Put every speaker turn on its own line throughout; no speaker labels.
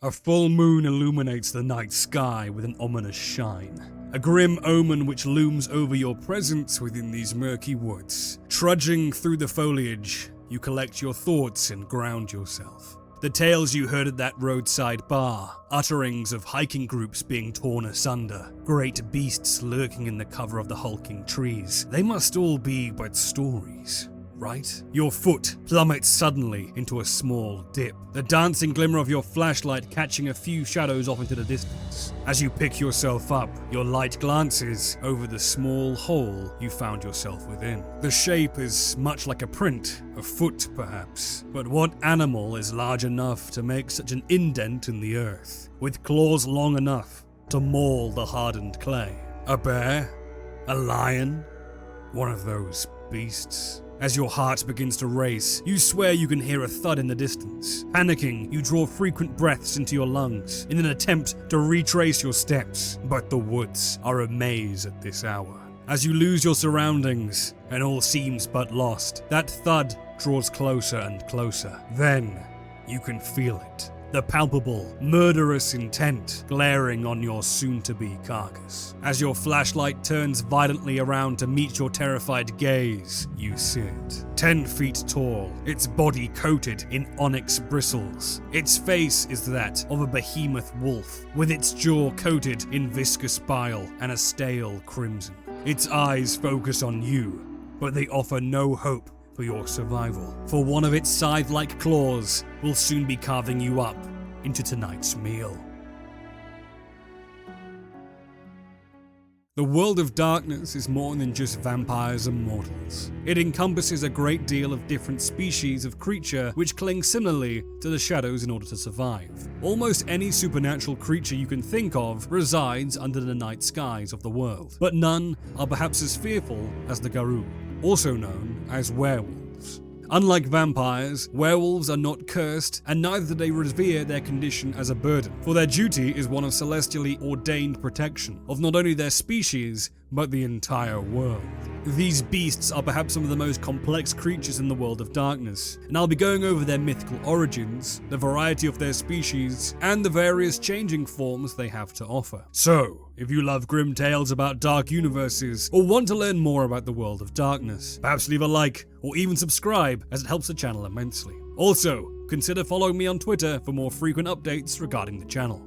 A full moon illuminates the night sky with an ominous shine. A grim omen which looms over your presence within these murky woods. Trudging through the foliage, you collect your thoughts and ground yourself. The tales you heard at that roadside bar, utterings of hiking groups being torn asunder, great beasts lurking in the cover of the hulking trees, they must all be but stories. Right? Your foot plummets suddenly into a small dip, the dancing glimmer of your flashlight catching a few shadows off into the distance. As you pick yourself up, your light glances over the small hole you found yourself within. The shape is much like a print, a foot perhaps, but what animal is large enough to make such an indent in the earth, with claws long enough to maul the hardened clay? A bear? A lion? One of those beasts? As your heart begins to race, you swear you can hear a thud in the distance. Panicking, you draw frequent breaths into your lungs in an attempt to retrace your steps, but the woods are a maze at this hour. As you lose your surroundings, and all seems but lost, that thud draws closer and closer. Then, you can feel it. The palpable, murderous intent glaring on your soon-to-be carcass. As your flashlight turns violently around to meet your terrified gaze, you see it. 10 feet tall, its body coated in onyx bristles. Its face is that of a behemoth wolf, with its jaw coated in viscous bile and a stale crimson. Its eyes focus on you, but they offer no hope for your survival, for one of its scythe-like claws will soon be carving you up into tonight's meal. The world of darkness is more than just vampires and mortals. It encompasses a great deal of different species of creature which cling similarly to the shadows in order to survive. Almost any supernatural creature you can think of resides under the night skies of the world, but none are perhaps as fearful as the Garou, also known as werewolves. Unlike vampires, werewolves are not cursed, and neither do they revere their condition as a burden, for their duty is one of celestially ordained protection of not only their species, but the entire world. These beasts are perhaps some of the most complex creatures in the world of darkness, and I'll be going over their mythical origins, the variety of their species, and the various changing forms they have to offer. So, if you love grim tales about dark universes, or want to learn more about the world of darkness, perhaps leave a like, or even subscribe, as it helps the channel immensely. Also, consider following me on Twitter for more frequent updates regarding the channel.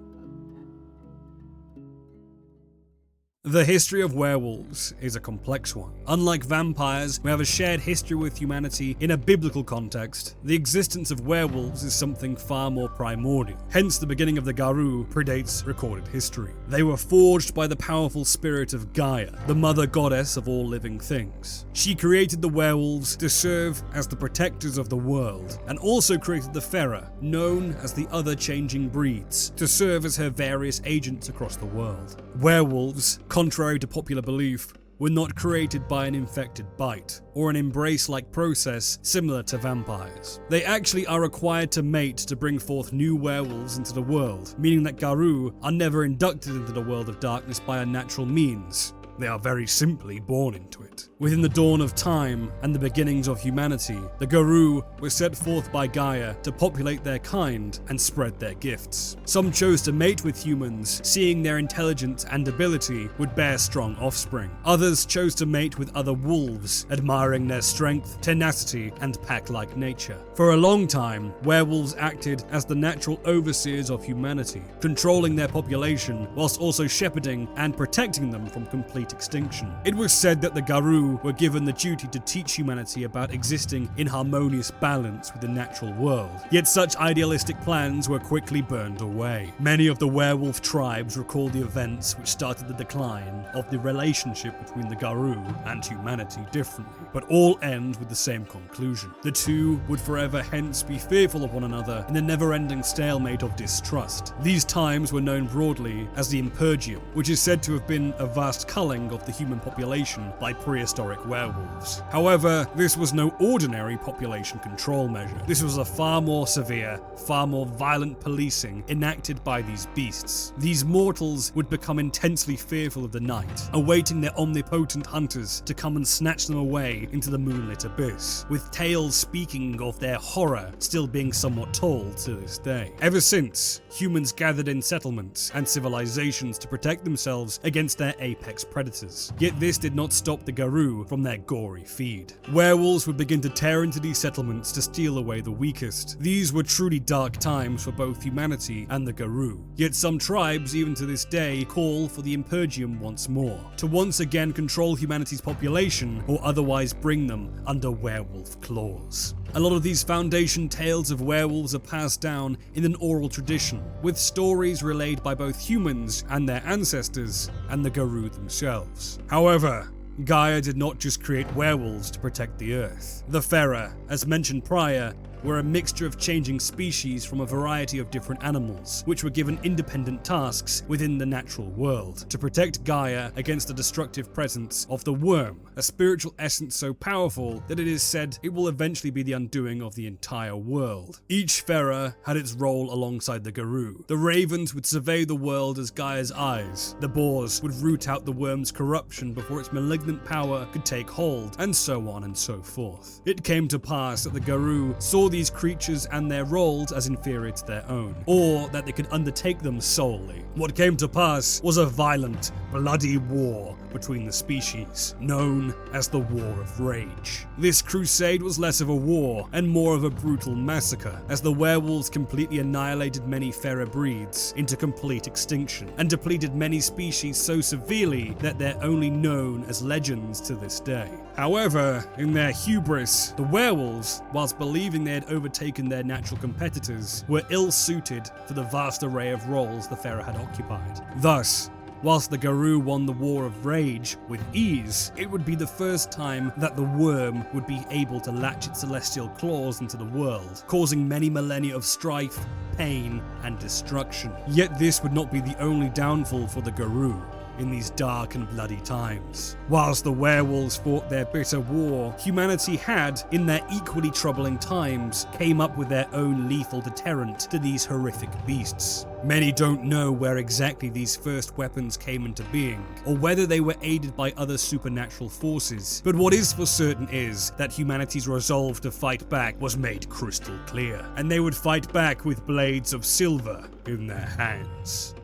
The history of werewolves is a complex one. Unlike vampires, who have a shared history with humanity in a biblical context, the existence of werewolves is something far more primordial. Hence, the beginning of the Garou predates recorded history. They were forged by the powerful spirit of Gaia, the mother goddess of all living things. She created the werewolves to serve as the protectors of the world, and also created the Fera, known as the other changing breeds, to serve as her various agents across the world. Werewolves, contrary to popular belief, were not created by an infected bite, or an embrace-like process similar to vampires. They actually are required to mate to bring forth new werewolves into the world, meaning that Garou are never inducted into the world of darkness by unnatural means. They are very simply born into it. Within the dawn of time and the beginnings of humanity, the Garou were set forth by Gaia to populate their kind and spread their gifts. Some chose to mate with humans, seeing their intelligence and ability would bear strong offspring. Others chose to mate with other wolves, admiring their strength, tenacity, and pack-like nature. For a long time, werewolves acted as the natural overseers of humanity, controlling their population whilst also shepherding and protecting them from complete extinction. It was said that the Garou were given the duty to teach humanity about existing in harmonious balance with the natural world, yet such idealistic plans were quickly burned away. Many of the werewolf tribes recall the events which started the decline of the relationship between the Garou and humanity differently, but all end with the same conclusion. The two would forever hence be fearful of one another in a never-ending stalemate of distrust. These times were known broadly as the Impergium, which is said to have been a vast culling of the human population by prehistoric prehistoric werewolves. However, this was no ordinary population control measure. This was a far more severe, far more violent policing enacted by these beasts. These mortals would become intensely fearful of the night, awaiting their omnipotent hunters to come and snatch them away into the moonlit abyss, with tales speaking of their horror still being somewhat told to this day. Ever since, humans gathered in settlements and civilizations to protect themselves against their apex predators. Yet this did not stop the Garou from their gory feed. Werewolves would begin to tear into these settlements to steal away the weakest. These were truly dark times for both humanity and the Garou. Yet some tribes, even to this day, call for the Impergium once more, to once again control humanity's population or otherwise bring them under werewolf claws. A lot of these foundation tales of werewolves are passed down in an oral tradition, with stories relayed by both humans and their ancestors and the Garou themselves. However, Gaia did not just create werewolves to protect the Earth. The Fera, as mentioned prior, were a mixture of changing species from a variety of different animals, which were given independent tasks within the natural world to protect Gaia against the destructive presence of the worm, a spiritual essence so powerful that it is said it will eventually be the undoing of the entire world. Each Fera had its role alongside the Garou. The ravens would survey the world as Gaia's eyes, the boars would root out the worm's corruption before its malignant power could take hold, and so on and so forth. It came to pass that the Garou saw these creatures and their roles as inferior to their own, or that they could undertake them solely. What came to pass was a violent, bloody war between the species, known as the War of Rage. This crusade was less of a war and more of a brutal massacre, as the werewolves completely annihilated many Fera breeds into complete extinction, and depleted many species so severely that they're only known as legends to this day. However, in their hubris, the werewolves, whilst believing they had overtaken their natural competitors, were ill-suited for the vast array of roles the Fera had occupied. Thus, whilst the Garou won the War of Rage with ease, it would be the first time that the worm would be able to latch its celestial claws into the world, causing many millennia of strife, pain, and destruction. Yet this would not be the only downfall for the Garou in these dark and bloody times. Whilst the werewolves fought their bitter war, humanity had, in their equally troubling times, came up with their own lethal deterrent to these horrific beasts. Many don't know where exactly these first weapons came into being, or whether they were aided by other supernatural forces, but what is for certain is that humanity's resolve to fight back was made crystal clear, and they would fight back with blades of silver in their hands.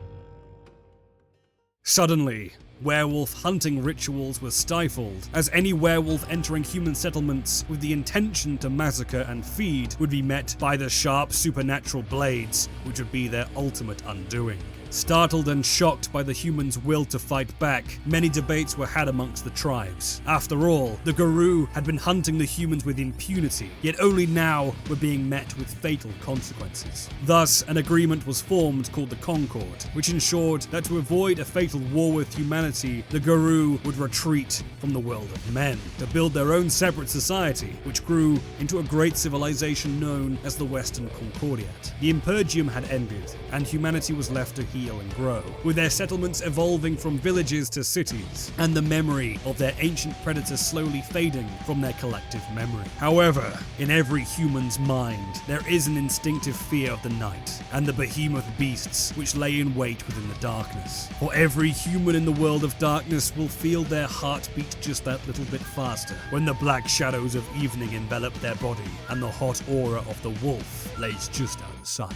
Suddenly, werewolf hunting rituals were stifled, as any werewolf entering human settlements with the intention to massacre and feed would be met by the sharp supernatural blades, which would be their ultimate undoing. Startled and shocked by the humans' will to fight back, many debates were had amongst the tribes. After all, the Garou had been hunting the humans with impunity, yet only now were being met with fatal consequences. Thus, an agreement was formed called the Concord, which ensured that to avoid a fatal war with humanity, the Garou would retreat from the world of men to build their own separate society, which grew into a great civilization known as the Western Concordiat. The Impergium had ended, and humanity was left to heal and grow, with their settlements evolving from villages to cities, and the memory of their ancient predators slowly fading from their collective memory. However, in every human's mind, there is an instinctive fear of the night, and the behemoth beasts which lay in wait within the darkness. For every human in the world of darkness will feel their heart beat just that little bit faster, when the black shadows of evening envelop their body, and the hot aura of the wolf lays just out of sight.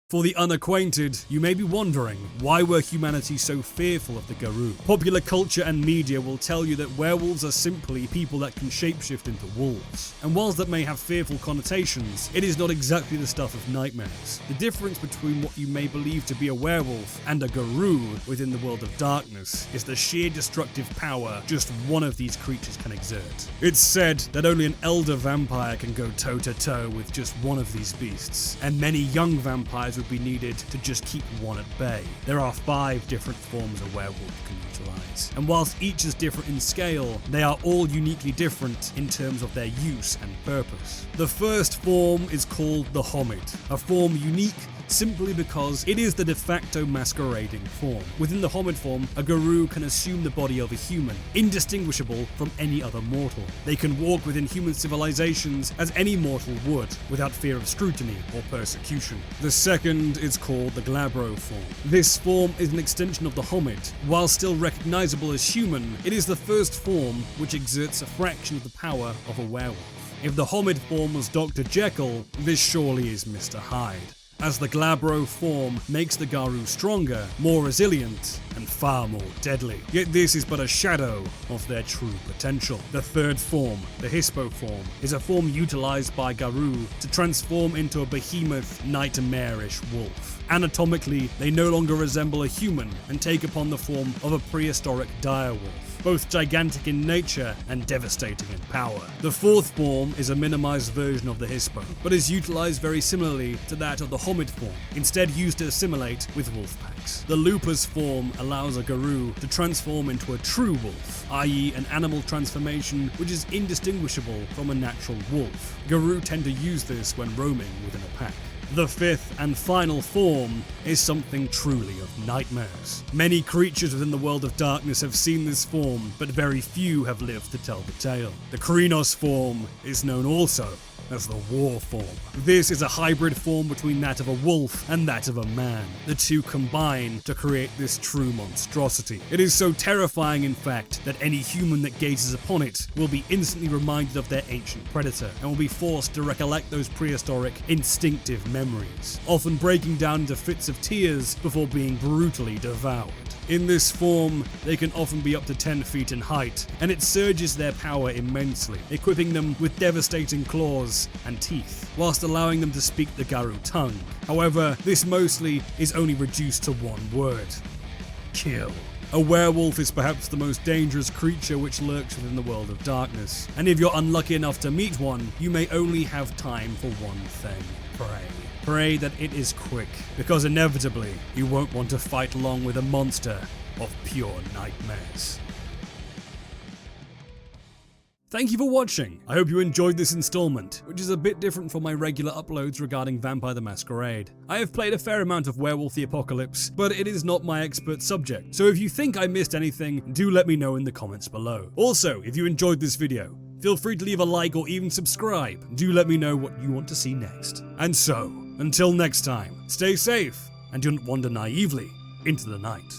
For the unacquainted, you may be wondering, why were humanity so fearful of the Garou? Popular culture and media will tell you that werewolves are simply people that can shapeshift into wolves. And whilst that may have fearful connotations, it is not exactly the stuff of nightmares. The difference between what you may believe to be a werewolf and a Garou within the world of darkness is the sheer destructive power just one of these creatures can exert. It's said that only an elder vampire can go toe-to-toe with just one of these beasts, and many young vampires would be needed to just keep one at bay. There are 5 different forms a werewolf can utilize, and whilst each is different in scale, they are all uniquely different in terms of their use and purpose. The first form is called the Homid, a form unique simply because it is the de facto masquerading form. Within the Homid form, a Garou can assume the body of a human, indistinguishable from any other mortal. They can walk within human civilizations as any mortal would, without fear of scrutiny or persecution. The second is called the Garou form. This form is an extension of the Homid. While still recognizable as human, it is the first form which exerts a fraction of the power of a werewolf. If the Homid form was Dr. Jekyll, this surely is Mr. Hyde, as the Garou form makes the Garou stronger, more resilient, and far more deadly. Yet this is but a shadow of their true potential. The third form, the Hispo form, is a form utilized by Garou to transform into a behemoth, nightmarish wolf. Anatomically, they no longer resemble a human and take upon the form of a prehistoric direwolf, both gigantic in nature and devastating in power. The fourth form is a minimized version of the Hispo, but is utilized very similarly to that of the Homid form, instead used to assimilate with wolf packs. The Lupus form allows a Garou to transform into a true wolf, i.e. an animal transformation which is indistinguishable from a natural wolf. Garou tend to use this when roaming within a pack. The fifth and final form is something truly of nightmares. Many creatures within the world of darkness have seen this form, but very few have lived to tell the tale. The Krynos form is known also as the War form. This is a hybrid form between that of a wolf and that of a man. The two combine to create this true monstrosity. It is so terrifying, in fact, that any human that gazes upon it will be instantly reminded of their ancient predator and will be forced to recollect those prehistoric, instinctive memories, often breaking down into fits of tears before being brutally devoured. In this form, they can often be up to 10 feet in height, and it surges their power immensely, equipping them with devastating claws and teeth, whilst allowing them to speak the Garou tongue. However, this mostly is only reduced to one word: kill. A werewolf is perhaps the most dangerous creature which lurks within the world of darkness, and if you're unlucky enough to meet one, you may only have time for one thing: pray. Pray that it is quick, because inevitably you won't want to fight along with a monster of pure nightmares. Thank you for watching. I hope you enjoyed this installment, which is a bit different from my regular uploads regarding Vampire the Masquerade. I have played a fair amount of Werewolf the Apocalypse, but it is not my expert subject, so if you think I missed anything, do let me know in the comments below. Also, if you enjoyed this video, feel free to leave a like or even subscribe. Do let me know what you want to see next. And so, until next time, stay safe and don't wander naively into the night.